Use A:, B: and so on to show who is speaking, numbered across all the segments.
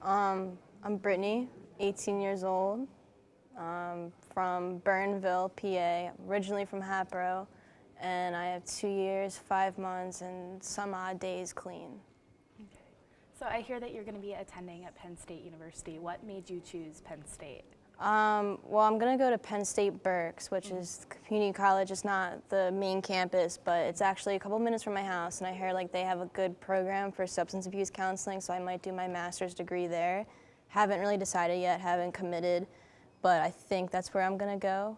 A: I'm Brittney, 18 years old, from Burnville, PA, originally from Hatboro, and I have 2 years, 5 months, and some odd days clean.
B: Okay. So I hear that you're going to be attending at Penn State University. What made you choose Penn State?
A: Well, I'm going to go to Penn State Berks, which is community college. It's not the main campus, but it's actually a couple minutes from my house, and I heard like they have a good program for substance abuse counseling, so I might do my master's degree there. Haven't really decided yet, haven't committed, but I think that's where I'm going to go.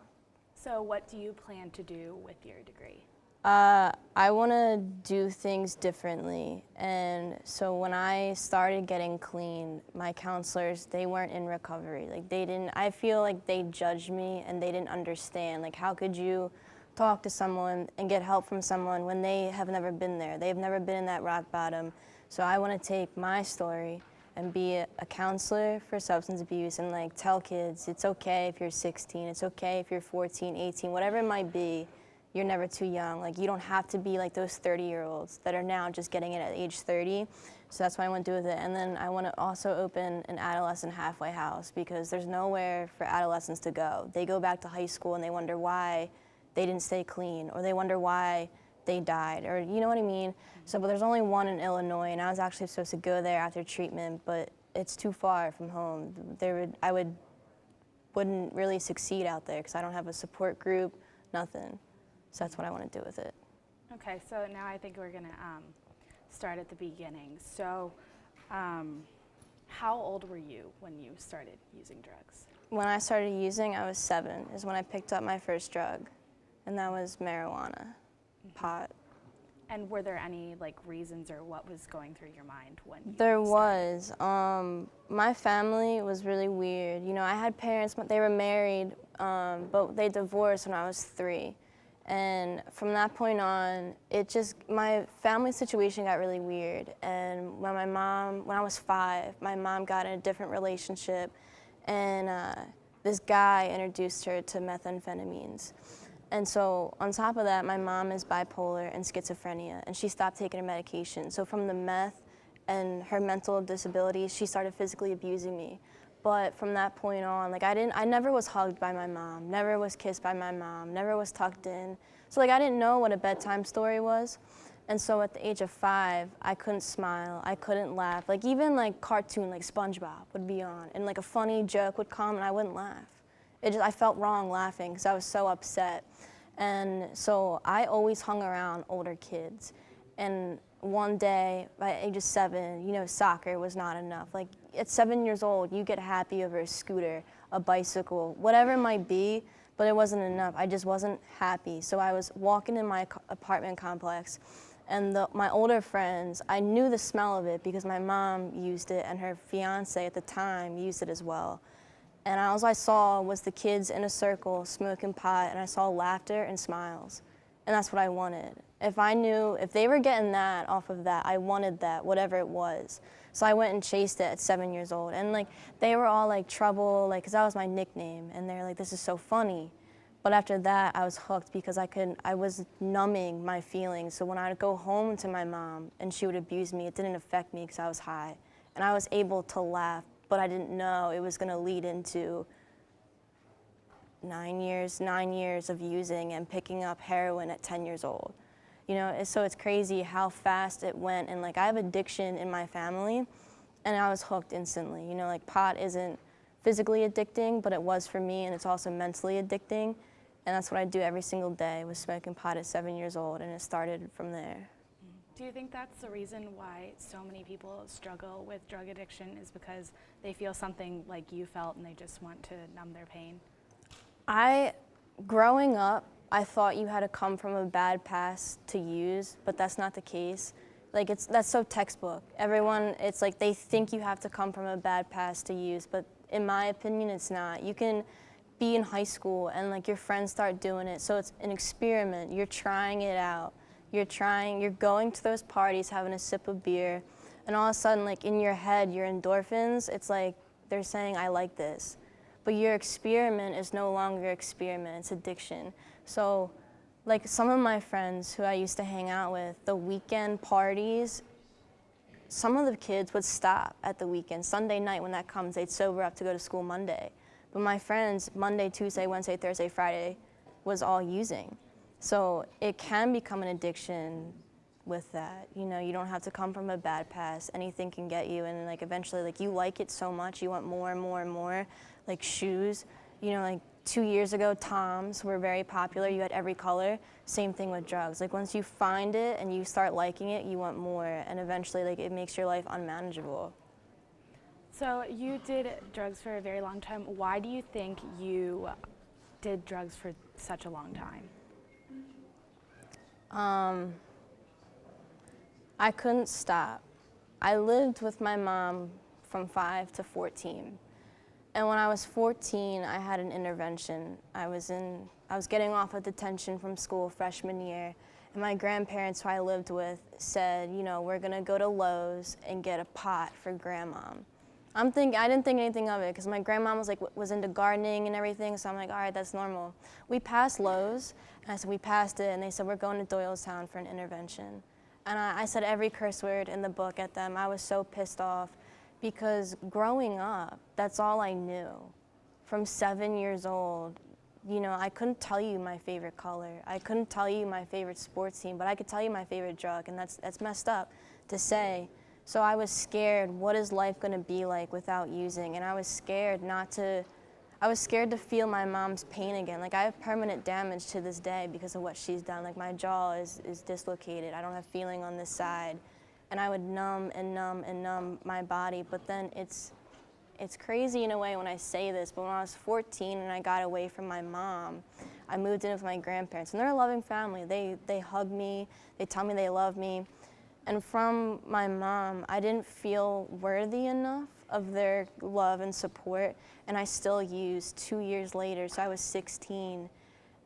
B: So what do you plan to do with your degree?
A: I want to do things differently, and so when I started getting clean, my counselors, they weren't in recovery. Like I feel like they judged me and they didn't understand. Like, how could you talk to someone and get help from someone when they have never been there? They've never been in that rock bottom. So I want to take my story and be a counselor for substance abuse and like tell kids it's okay if you're 16, it's okay if you're 14, 18, whatever it might be. You're never too young. Like, you don't have to be like those 30-year-olds that are now just getting it at age 30. So that's what I want to do with it. And then I want to also open an adolescent halfway house, because there's nowhere for adolescents to go. They go back to high school and they wonder why they didn't stay clean, or they wonder why they died, or you know what I mean? So, but there's only one in Illinois, and I was actually supposed to go there after treatment, but it's too far from home. I wouldn't really succeed out there because I don't have a support group, nothing. So that's what I want to do with it.
B: Okay, so now I think we're going to start at the beginning. So how old were you when you started using drugs?
A: When I started using, I was 7, is when I picked up my first drug, and that was marijuana, pot.
B: And were there any like reasons, or what was going through your mind when you
A: There
B: started?
A: was. My family was really weird. You know, I had parents, but they were married, but they divorced when I was 3. And from that point on, my family situation got really weird. And when I was 5, my mom got in a different relationship, and this guy introduced her to methamphetamines. And so on top of that, my mom is bipolar and schizophrenia, and she stopped taking her medication. So from the meth and her mental disabilities, she started physically abusing me. But from that point on, like I never was hugged by my mom, never was kissed by my mom, never was tucked in. So like I didn't know what a bedtime story was. And so at the age of 5, I couldn't smile, I couldn't laugh. Like even like cartoon, like SpongeBob would be on, and like a funny joke would come and I wouldn't laugh. I felt wrong laughing because I was so upset. And so I always hung around older kids. And one day, by age of 7, you know, soccer was not enough. Like at 7 years old, you get happy over a scooter, a bicycle, whatever it might be, but it wasn't enough. I just wasn't happy. So I was walking in my apartment complex, and my older friends, I knew the smell of it because my mom used it and her fiance at the time used it as well. And all I saw was the kids in a circle smoking pot, and I saw laughter and smiles. And that's what I wanted. If they were getting that off of that, I wanted that, whatever it was. So I went and chased it at 7 years old. And like, they were all like trouble, like, cause that was my nickname. And they're like, this is so funny. But after that, I was hooked because I was numbing my feelings. So when I would go home to my mom and she would abuse me, it didn't affect me because I was high. And I was able to laugh, but I didn't know it was gonna lead into 9 years of using and picking up heroin at 10 years old. You know, so it's crazy how fast it went. And like, I have addiction in my family, and I was hooked instantly. You know, like pot isn't physically addicting, but it was for me, and it's also mentally addicting. And that's what I do every single day, was smoking pot at 7 years old, and it started from there.
B: Do you think that's the reason why so many people struggle with drug addiction, is because they feel something like you felt and they just want to numb their pain?
A: Growing up, I thought you had to come from a bad past to use, but that's not the case. Like, that's so textbook. Everyone, it's like they think you have to come from a bad past to use, but in my opinion, it's not. You can be in high school and like your friends start doing it, so it's an experiment. You're trying it out. You're going to those parties, having a sip of beer, and all of a sudden, like in your head, your endorphins, it's like they're saying, I like this. But your experiment is no longer experiment, it's addiction. So like some of my friends who I used to hang out with, the weekend parties, some of the kids would stop at the weekend. Sunday night when that comes, they'd sober up to go to school Monday. But my friends, Monday, Tuesday, Wednesday, Thursday, Friday, was all using. So it can become an addiction with that. You know, you don't have to come from a bad past. Anything can get you, and like eventually, like you like it so much, you want more and more and more. Like shoes, you know, like 2 years ago, Toms were very popular. You had every color. Same thing with drugs. Like once you find it and you start liking it, you want more, and eventually, like it makes your life unmanageable.
B: So you did drugs for a very long time. Why do you think you did drugs for such a long time?
A: I couldn't stop. I lived with my mom from 5 to 14. And when I was 14, I had an intervention. I was getting off of detention from school freshman year, and my grandparents, who I lived with, said, you know, we're gonna go to Lowe's and get a pot for grandmom. I didn't think anything of it, because my grandmom was into gardening and everything, so I'm like, all right, that's normal. We passed Lowe's, and I said, we passed it, and they said, we're going to Doylestown for an intervention. And I said every curse word in the book at them. I was so pissed off, because growing up, that's all I knew. From 7 years old, you know, I couldn't tell you my favorite color. I couldn't tell you my favorite sports team, but I could tell you my favorite drug, and that's messed up to say. So I was scared, what is life gonna be like without using? And I was scared to feel my mom's pain again. Like I have permanent damage to this day because of what she's done. Like my jaw is dislocated. I don't have feeling on this side. And I would numb and numb and numb my body. But then it's crazy in a way when I say this, but when I was 14 and I got away from my mom, I moved in with my grandparents. And they're a loving family. They hug me, they tell me they love me. And from my mom, I didn't feel worthy enough of their love and support, and I still used 2 years later, so I was 16,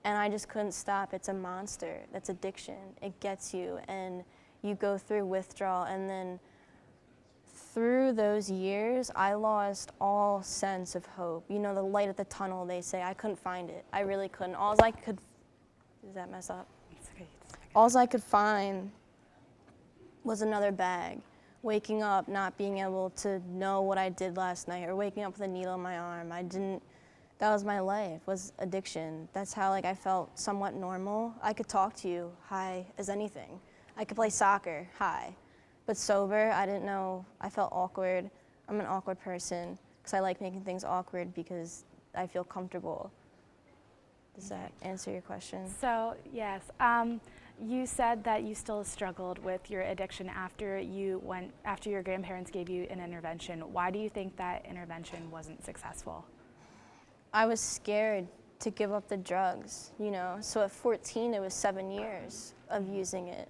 A: and I just couldn't stop. It's a monster. That's addiction. It gets you, and you go through withdrawal, and then through those years, I lost all sense of hope. You know, the light at the tunnel, they say. I couldn't find it. I really couldn't. Does that mess up?
B: It's okay.
A: All I could find was another bag. Waking up, not being able to know what I did last night, or waking up with a needle in my arm. That was my life, was addiction. That's how I felt somewhat normal. I could talk to you, hi, as anything. I could play soccer, hi. But sober, I didn't know, I felt awkward. I'm an awkward person, because I like making things awkward because I feel comfortable. Does that answer your question?
B: So, yes. You said that you still struggled with your addiction after your grandparents gave you an intervention. Why do you think that intervention wasn't successful?
A: I was scared to give up the drugs, you know. So at 14, it was 7 years of using it.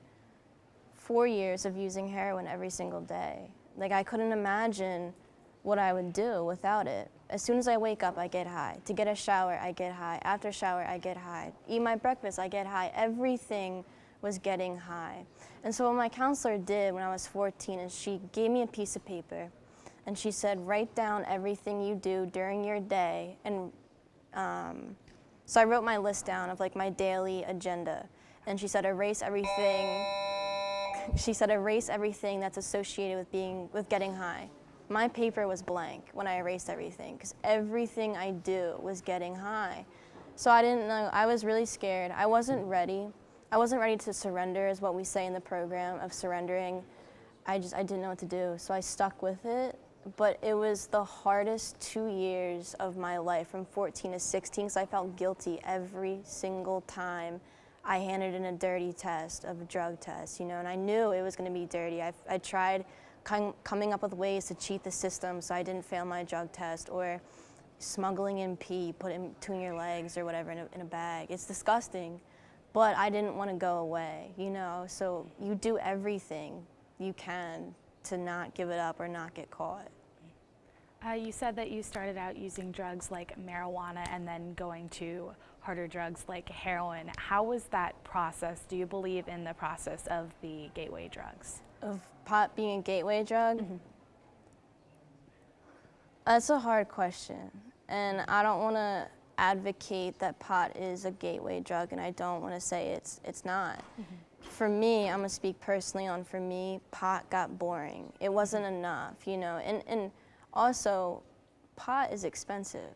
A: 4 years of using heroin every single day. Like I couldn't imagine what I would do without it. As soon as I wake up, I get high. To get a shower, I get high. After shower, I get high. Eat my breakfast, I get high. Everything was getting high. And so what my counselor did when I was 14 is she gave me a piece of paper, and she said, write down everything you do during your day. And so I wrote my list down of like my daily agenda. And she said, erase everything. She said, erase everything that's associated with getting high. My paper was blank when I erased everything, because everything I do was getting high. So I didn't know, I was really scared. I wasn't ready. I wasn't ready to surrender, is what we say in the program of surrendering. I didn't know what to do, so I stuck with it. But it was the hardest 2 years of my life, from 14 to 16, because I felt guilty every single time I handed in a dirty test, of a drug test, you know, and I knew it was gonna be dirty. I tried coming up with ways to cheat the system so I didn't fail my drug test, or smuggling in pee, put it between your legs or whatever in a bag. It's disgusting. But I didn't want to go away, you know, so you do everything you can to not give it up or not get caught.
B: You said that you started out using drugs like marijuana and then going to harder drugs like heroin. How was that process? Do you believe in the process of the gateway drugs?
A: Of pot being a gateway drug?
B: Mm-hmm.
A: That's a hard question, and I don't want to advocate that pot is a gateway drug, and I don't want to say it's not. Mm-hmm. for me, I'm gonna speak personally on, for me, pot got boring. It wasn't enough, you know, and also, pot is expensive.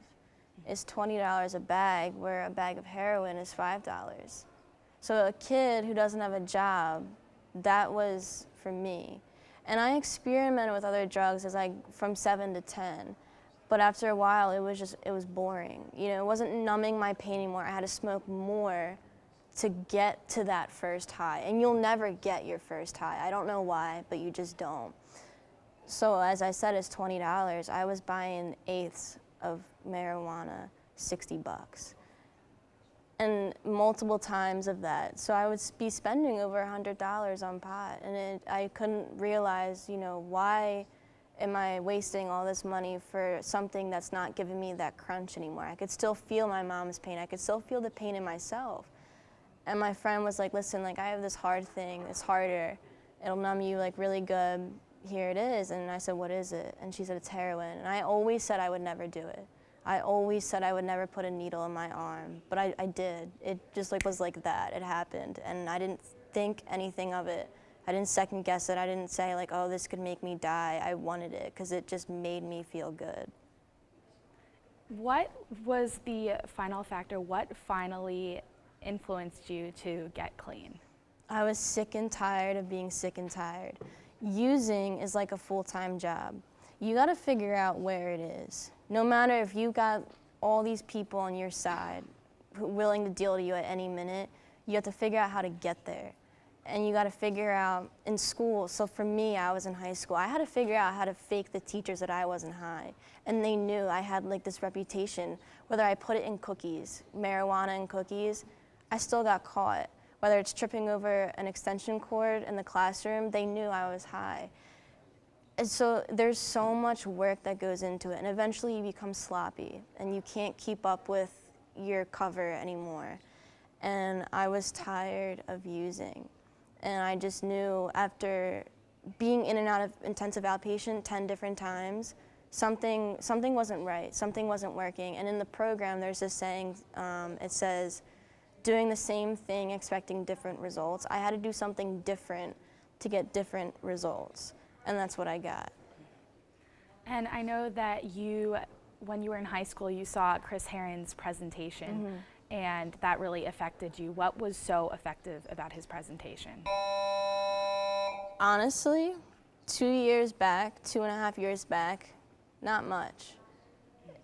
A: It's $20 a bag, where a bag of heroin is $5. So a kid who doesn't have a job, that was for me. And I experimented with other drugs from 7 to 10. But after a while, it was boring. You know, it wasn't numbing my pain anymore. I had to smoke more to get to that first high. And you'll never get your first high. I don't know why, but you just don't. So as I said, it's $20. I was buying eighths of marijuana, $60. And multiple times of that. So I would be spending over $100 on pot. And I couldn't realize, you know, why am I wasting all this money for something that's not giving me that crunch anymore? I could still feel my mom's pain. I could still feel the pain in myself. And my friend was like, listen, like, I have this hard thing. It's harder. It'll numb you like really good. Here it is. And I said, what is it? And she said, it's heroin. And I always said I would never do it. I always said I would never put a needle in my arm, but I did. It just was like that. It happened, and I didn't think anything of it. I didn't second guess it. I didn't say like, oh, this could make me die. I wanted it because it just made me feel good.
B: What was the final factor? What finally influenced you to get clean?
A: I was sick and tired of being sick and tired. Using is like a full-time job. You got to figure out where it is. No matter if you got all these people on your side willing to deal to you at any minute, you have to figure out how to get there. And you got to figure out in school. So for me, I was in high school. I had to figure out how to fake the teachers that I wasn't high. And they knew I had like this reputation. Whether I put it in cookies, marijuana in cookies, I still got caught. Whether it's tripping over an extension cord in the classroom, they knew I was high. And so there's so much work that goes into it, and eventually you become sloppy, and you can't keep up with your cover anymore. And I was tired of using, and I just knew after being in and out of intensive outpatient 10 different times, something wasn't right, something wasn't working. And in the program, there's this saying, it says, doing the same thing, expecting different results. I had to do something different to get different results. And that's what I got.
B: And I know that when you were in high school, you saw Chris Herron's presentation, and that really affected you. What was so effective about his presentation?
A: Honestly, 2.5 years back, not much.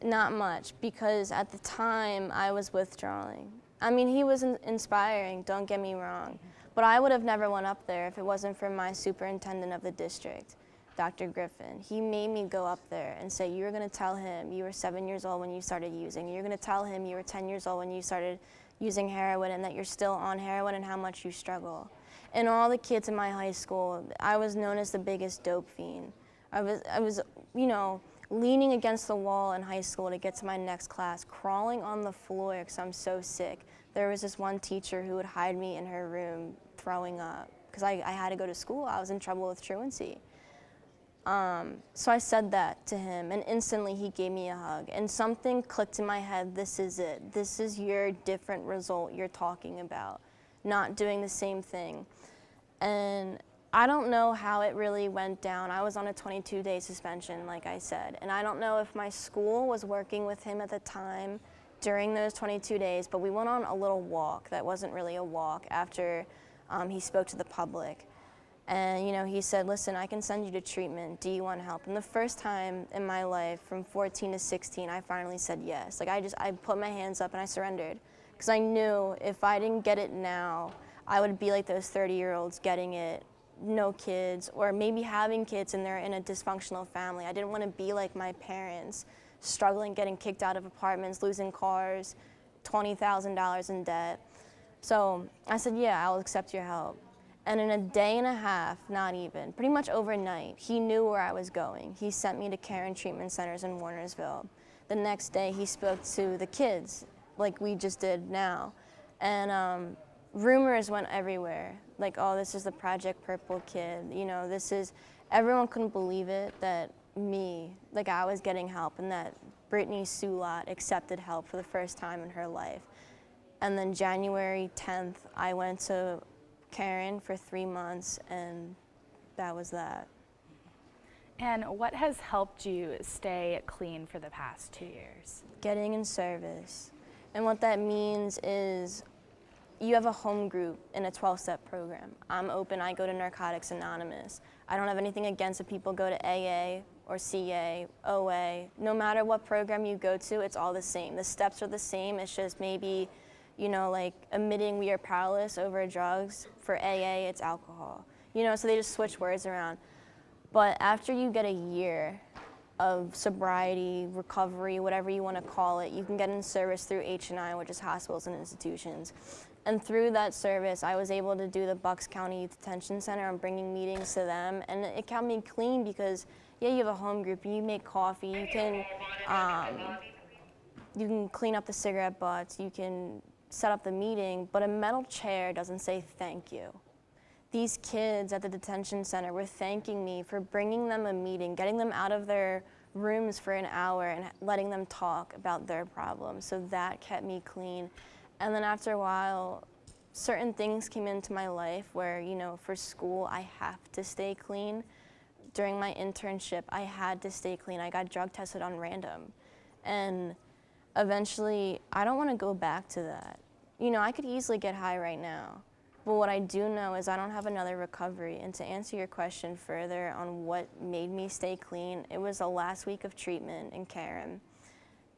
A: Not much, because at the time I was withdrawing. I mean, he was inspiring, don't get me wrong. But I would have never went up there if it wasn't for my superintendent of the district, Dr. Griffin. He made me go up there and say, you're going to tell him you were 7 years old when you started using. You're going to tell him you were 10 years old when you started using heroin and that you're still on heroin and how much you struggle. And all the kids in my high school, I was known as the biggest dope fiend. I was, you know, leaning against the wall in high school to get to my next class, crawling on the floor because I'm so sick. There was this one teacher who would hide me in her room throwing up because I had to go to school. I was in trouble with truancy. So I said that to him, and instantly he gave me a hug. And something clicked in my head, this is it. This is your different result you're talking about, not doing the same thing. And I don't know how it really went down. I was on a 22-day suspension, like I said, and I don't know if my school was working with him at the time during those 22 days, but we went on a little walk that wasn't really a walk after he spoke to the public. And you know, he said, listen, I can send you to treatment. Do you want help? And the first time in my life, from 14 to 16, I finally said yes. Like I put my hands up and I surrendered. Because I knew if I didn't get it now, I would be like those 30-year-olds getting it, no kids, or maybe having kids and they're in a dysfunctional family. I didn't want to be like my parents, struggling, getting kicked out of apartments, losing cars, $20,000 in debt. So I said, yeah, I'll accept your help. And in a day and a half, not even, pretty much overnight, he knew where I was going. He sent me to care and treatment centers in Warnersville. The next day, he spoke to the kids, like we just did now. And rumors went everywhere, like, oh, this is the Project Purple kid. You know, everyone couldn't believe it that me, like I was getting help, and that Brittney Sulat accepted help for the first time in her life. And then January 10th, I went to Karen for 3 months, and that was that.
B: And what has helped you stay clean for the past 2 years?
A: Getting in service. And what that means is you have a home group in a 12-step program. I'm open, I go to Narcotics Anonymous. I don't have anything against if people go to AA or CA, OA. No matter what program you go to, it's all the same. The steps are the same, it's just maybe, you know, like admitting we are powerless over drugs. For AA, it's alcohol. You know, so they just switch words around. But after you get a year of sobriety, recovery, whatever you want to call it, you can get in service through H&I, which is hospitals and institutions. And through that service, I was able to do the Bucks County Youth Detention Center. I'm bringing meetings to them, and it kept me clean because, yeah, you have a home group, and you make coffee, you can clean up the cigarette butts, you can set up the meeting, but a metal chair doesn't say thank you. These kids at the detention center were thanking me for bringing them a meeting, getting them out of their rooms for an hour and letting them talk about their problems. So that kept me clean. And then after a while, certain things came into my life where, you know, for school, I have to stay clean. During my internship, I had to stay clean. I got drug tested on random. And eventually, I don't want to go back to that. You know, I could easily get high right now. But what I do know is I don't have another recovery. And to answer your question further on what made me stay clean, it was the last week of treatment in Karen.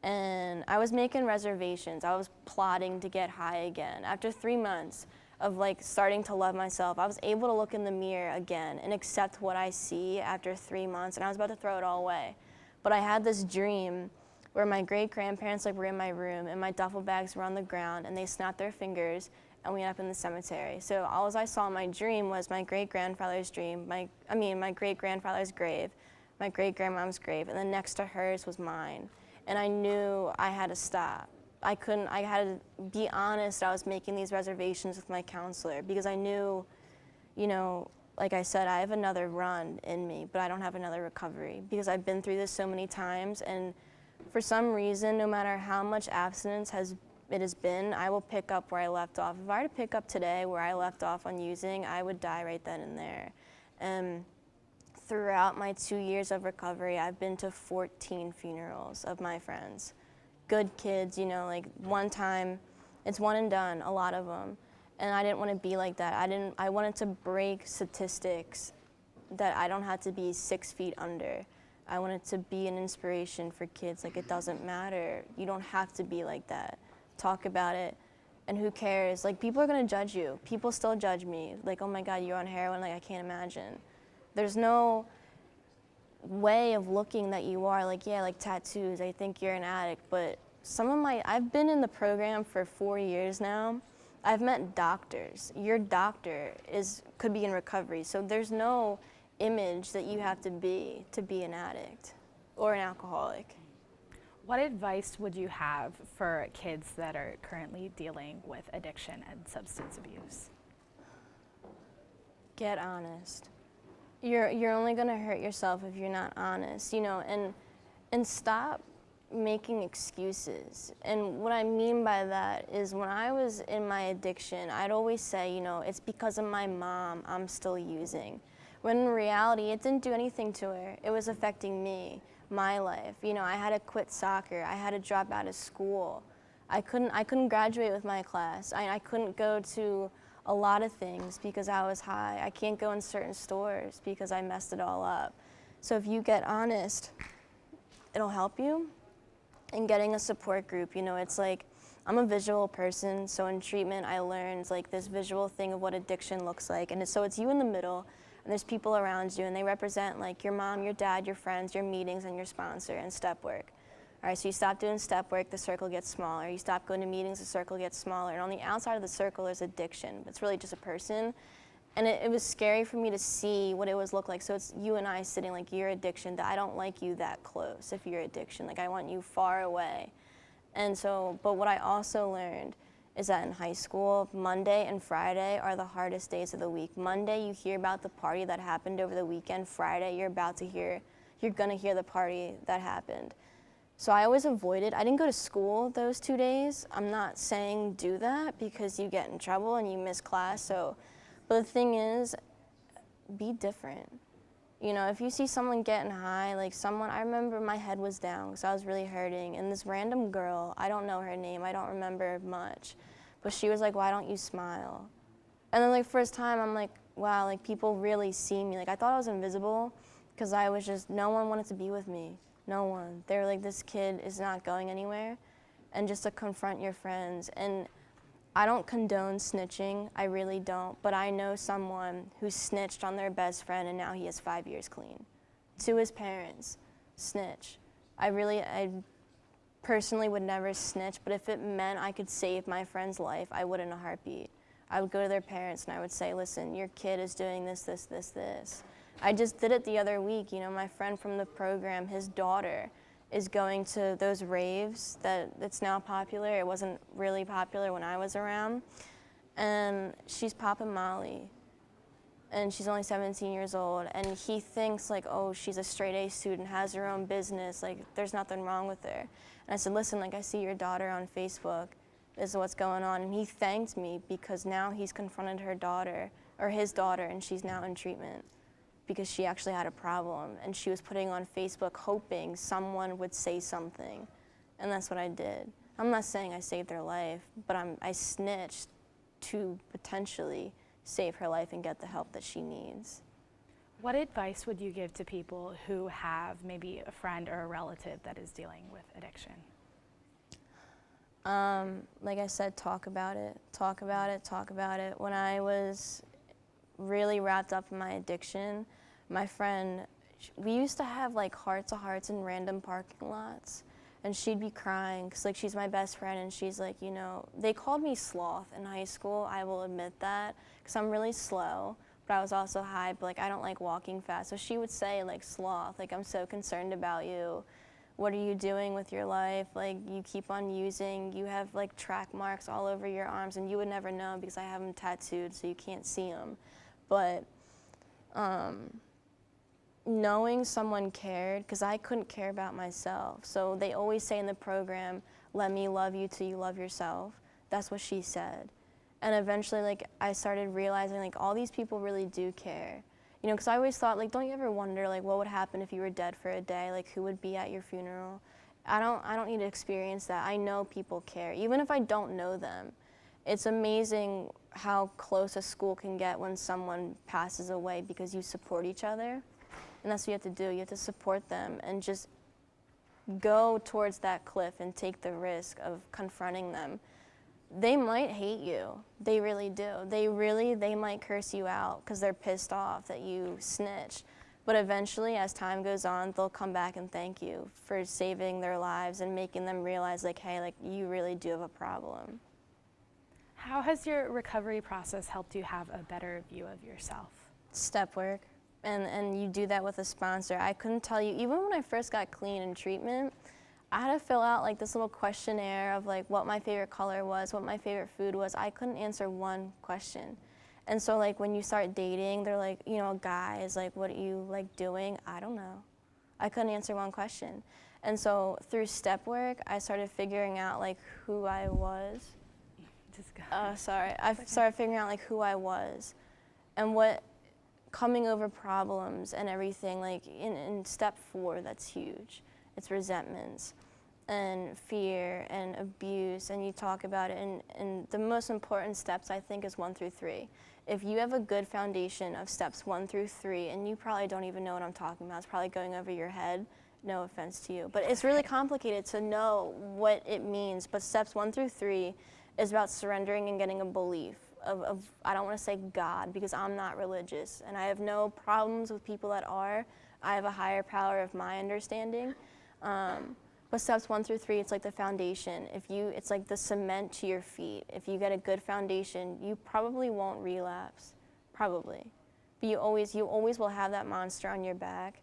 A: And I was making reservations. I was plotting to get high again. After 3 months of like starting to love myself, I was able to look in the mirror again and accept what I see after 3 months, and I was about to throw it all away. But I had this dream where my great-grandparents like were in my room and my duffel bags were on the ground and they snapped their fingers and we ended up in the cemetery. So all I saw in my dream was my great-grandfather's dream, my great-grandfather's grave, my great-grandmom's grave, and then next to hers was mine. And I knew I had to stop. I had to be honest. I was making these reservations with my counselor because I knew, you know, like I said, I have another run in me, but I don't have another recovery because I've been through this so many times. And for some reason, no matter how much abstinence it has been, I will pick up where I left off. If I were to pick up today where I left off on using, I would die right then and there. And throughout my 2 years of recovery, I've been to 14 funerals of my friends. Good kids, you know, like one time, it's one and done, a lot of them. And I didn't want to be like that. I wanted to break statistics that I don't have to be 6 feet under. I wanted to be an inspiration for kids. Like, it doesn't matter. You don't have to be like that. Talk about it, and who cares? Like, people are gonna judge you. People still judge me. Like, oh my God, you're on heroin. Like, I can't imagine. There's no way of looking that you are. Like, yeah, like tattoos, I think you're an addict. But I've been in the program for 4 years now. I've met doctors. Your doctor could be in recovery. So there's no image that you have to be an addict or an alcoholic.
B: What advice would you have for kids that are currently dealing with addiction and substance abuse?
A: Get honest. You're only gonna hurt yourself if you're not honest, you know, and stop making excuses. And what I mean by that is when I was in my addiction, I'd always say, you know, it's because of my mom I'm still using. When in reality, it didn't do anything to her. It was affecting me, my life. You know, I had to quit soccer. I had to drop out of school. I couldn't graduate with my class. I couldn't go to a lot of things because I was high. I can't go in certain stores because I messed it all up. So if you get honest, it'll help you. And getting a support group, you know, it's like, I'm a visual person, so in treatment I learned like this visual thing of what addiction looks like. And so it's you in the middle, and there's people around you, and they represent like your mom, your dad, your friends, your meetings, and your sponsor, and step work. All right, so you stop doing step work, the circle gets smaller. You stop going to meetings, the circle gets smaller. And on the outside of the circle is addiction. It's really just a person. And it was scary for me to see what it was look like. So it's you and I sitting like, your addiction, that I don't like you that close if you're addiction. Like, I want you far away. And so, but what I also learned is that in high school, Monday and Friday are the hardest days of the week. Monday, you hear about the party that happened over the weekend. Friday, you're gonna hear the party that happened. So I always avoided, I didn't go to school those 2 days. I'm not saying do that because you get in trouble and you miss class. So, But the thing is, be different. You know, if you see someone getting high, like someone, I remember my head was down because I was really hurting, and this random girl, I don't know her name, I don't remember much, but she was like, why don't you smile? And then like first time, I'm like, wow, like people really see me. Like I thought I was invisible because I was just, no one wanted to be with me. No one. They were like, this kid is not going anywhere. And just to confront your friends. And I don't condone snitching, I really don't, but I know someone who snitched on their best friend and now he has 5 years clean. To his parents, snitch. I personally would never snitch, but if it meant I could save my friend's life, I would in a heartbeat. I would go to their parents and I would say, listen, your kid is doing this, this, this, this. I just did it the other week, you know, my friend from the program, his daughter is going to those raves that it's now popular. It wasn't really popular when I was around. And she's popping Molly. And she's only 17 years old. And he thinks like, oh, she's a straight A student, has her own business, like there's nothing wrong with her. And I said, listen, like I see your daughter on Facebook, this is what's going on. And he thanked me because now he's confronted her daughter, or his daughter, and she's now in treatment, because she actually had a problem and she was putting on Facebook hoping someone would say something. And that's what I did. I'm not saying I saved their life, but I snitched to potentially save her life and get the help that she needs.
B: What advice would you give to people who have maybe a friend or a relative that is dealing with addiction?
A: Like I said, talk about it, talk about it, talk about it. When I was really wrapped up in my addiction, my friend, we used to have like heart-to-hearts in random parking lots, and she'd be crying because like she's my best friend, and she's like, you know, they called me sloth in high school, I will admit that, because I'm really slow, but I was also high, but like I don't like walking fast. So she would say like, sloth, like I'm so concerned about you. What are you doing with your life? Like you keep on using, you have like track marks all over your arms, and you would never know because I have them tattooed so you can't see them. But knowing someone cared, because I couldn't care about myself. So they always say in the program, let me love you till you love yourself. That's what she said. And eventually like I started realizing like all these people really do care. You know, because I always thought like, don't you ever wonder like what would happen if you were dead for a day? Like who would be at your funeral? I don't need to experience that. I know people care, even if I don't know them. It's amazing how close a school can get when someone passes away because you support each other. And that's what you have to do. You have to support them and just go towards that cliff and take the risk of confronting them. They might hate you. They really do. They might curse you out because they're pissed off that you snitched. But eventually, as time goes on, they'll come back and thank you for saving their lives and making them realize like, hey, like you really do have a problem.
B: How has your recovery process helped you have a better view of yourself?
A: Step work. And you do that with a sponsor. I couldn't tell you, even when I first got clean in treatment, I had to fill out like this little questionnaire of like what my favorite color was, what my favorite food was. I couldn't answer one question. And so like when you start dating, they're like, you know, guys, like what are you like doing? I don't know. I couldn't answer one question. And so through step work, I started figuring out like who I was. I started figuring out like who I was and what coming over problems and everything, like in step 4, that's huge. It's resentments and fear and abuse, and you talk about it, and the most important steps I think is 1 through 3. If you have a good foundation of steps 1 through 3, and you probably don't even know what I'm talking about, it's probably going over your head, no offense to you, but it's really complicated to know what it means, but steps 1 through 3 is about surrendering and getting a belief of I don't want to say God, because I'm not religious, and I have no problems with people that are. I have a higher power of my understanding. But steps 1 through 3, it's like the foundation. It's like the cement to your feet. If you get a good foundation, you probably won't relapse, probably. But you always will have that monster on your back.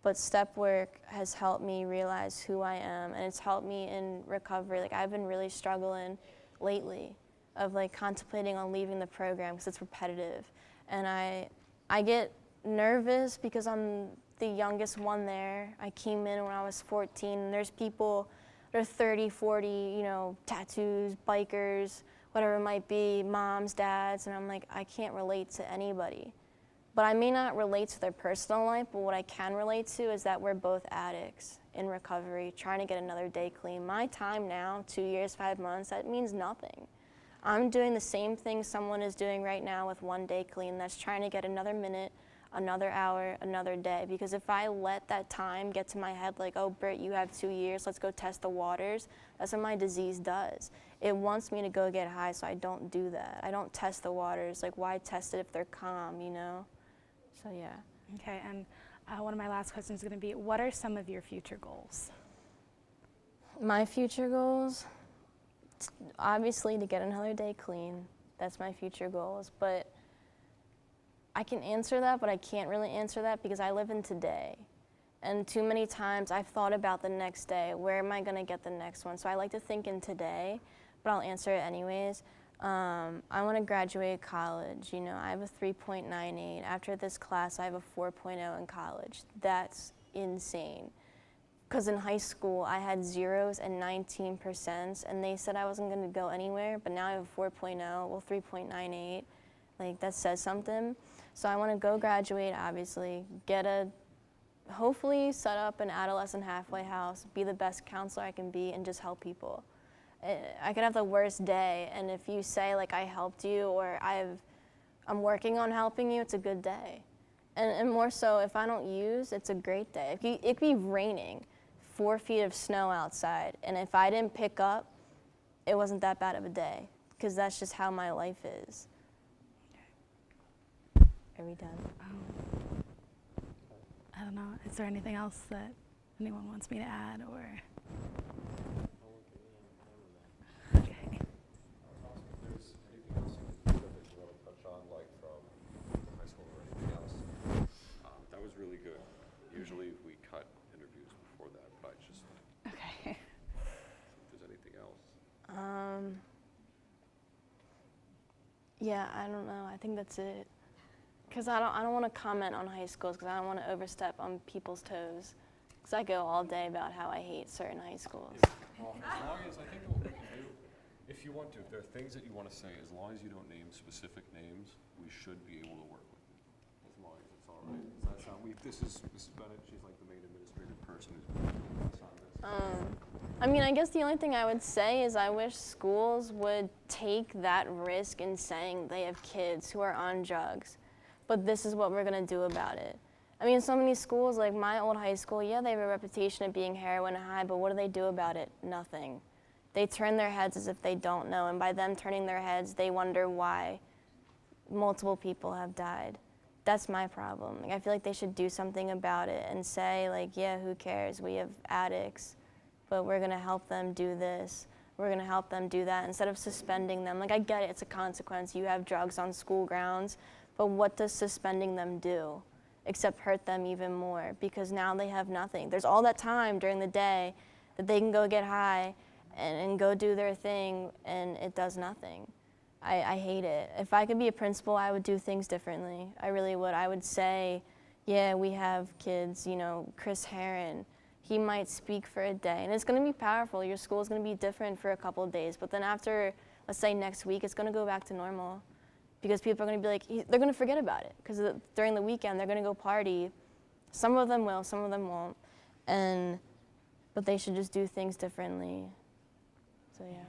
A: But step work has helped me realize who I am, and it's helped me in recovery. Like I've been really struggling lately of like contemplating on leaving the program because it's repetitive. And I get nervous because I'm the youngest one there. I came in when I was 14, and there's people that are 30, 40, you know, tattoos, bikers, whatever it might be, moms, dads, and I'm like, I can't relate to anybody. But I may not relate to their personal life, but what I can relate to is that we're both addicts in recovery, trying to get another day clean. My time now, 2 years, 5 months, that means nothing. I'm doing the same thing someone is doing right now with 1 day clean, that's trying to get another minute, another hour, another day. Because if I let that time get to my head like, oh, Britt, you have 2 years, let's go test the waters, that's what my disease does. It wants me to go get high, so I don't do that. I don't test the waters. Like, why test it if they're calm, you know? So, yeah.
B: Okay, and one of my last questions is going to be, what are some of your future goals?
A: My future goals? Obviously, to get another day clean. That's my future goals. But I can answer that, but I can't really answer that because I live in today. And too many times I've thought about the next day. Where am I going to get the next one? So I like to think in today, but I'll answer it anyways. I want to graduate college. You know, I have a 3.98. After this class, I have a 4.0 in college. That's insane. Because in high school, I had zeros and 19%, and they said I wasn't going to go anywhere, but now I have a 4.0, well, 3.98. Like, that says something. So I want to go graduate, obviously, hopefully set up an adolescent halfway house, be the best counselor I can be, and just help people. I could have the worst day, and if you say, like, I helped you, or I'm working on helping you, it's a good day. And more so, if I don't use, it's a great day. It could be raining, 4 feet of snow outside, and if I didn't pick up, it wasn't that bad of a day, because that's just how my life is. Are we done?
B: I don't know. Is there anything else that anyone wants me to add, or? Okay.
C: If there's anything else that you want to touch on, like from high school or anything else, that was really good. Usually we cut interviews before that, but just
B: Okay.
C: if there's anything else.
A: Yeah, I don't know. I think that's it. Because I don't want to comment on high schools because I don't want to overstep on people's toes. Because I go all day about how I hate certain high schools.
C: Well, as long as, I think what we can do, if you want to, if there are things that you want to say, as long as you don't name specific names, we should be able to work with you. As long as it's all right. Does that sound, this is Mrs. Bennett, she's like the main administrative person who's working on this.
A: I mean, I guess the only thing I would say is I wish schools would take that risk in saying they have kids who are on drugs. But this is what we're going to do about it. I mean, so many schools, like my old high school, yeah, they have a reputation of being heroin high, but what do they do about it? Nothing. They turn their heads as if they don't know, and by them turning their heads, they wonder why multiple people have died. That's my problem. Like, I feel like they should do something about it and say, like, yeah, who cares? We have addicts, but we're going to help them do this. We're going to help them do that instead of suspending them. Like, I get it, it's a consequence. You have drugs on school grounds. But what does suspending them do except hurt them even more? Because now they have nothing. There's all that time during the day that they can go get high and go do their thing, and it does nothing. I hate it. If I could be a principal, I would do things differently. I really would. I would say, yeah, we have kids, you know, Chris Herron, he might speak for a day, and it's going to be powerful. Your school is going to be different for a couple of days, but then after, let's say next week, it's going to go back to normal. Because people are going to be like, they're going to forget about it. Because during the weekend, they're going to go party. Some of them will, some of them won't. But they should just do things differently. So, yeah.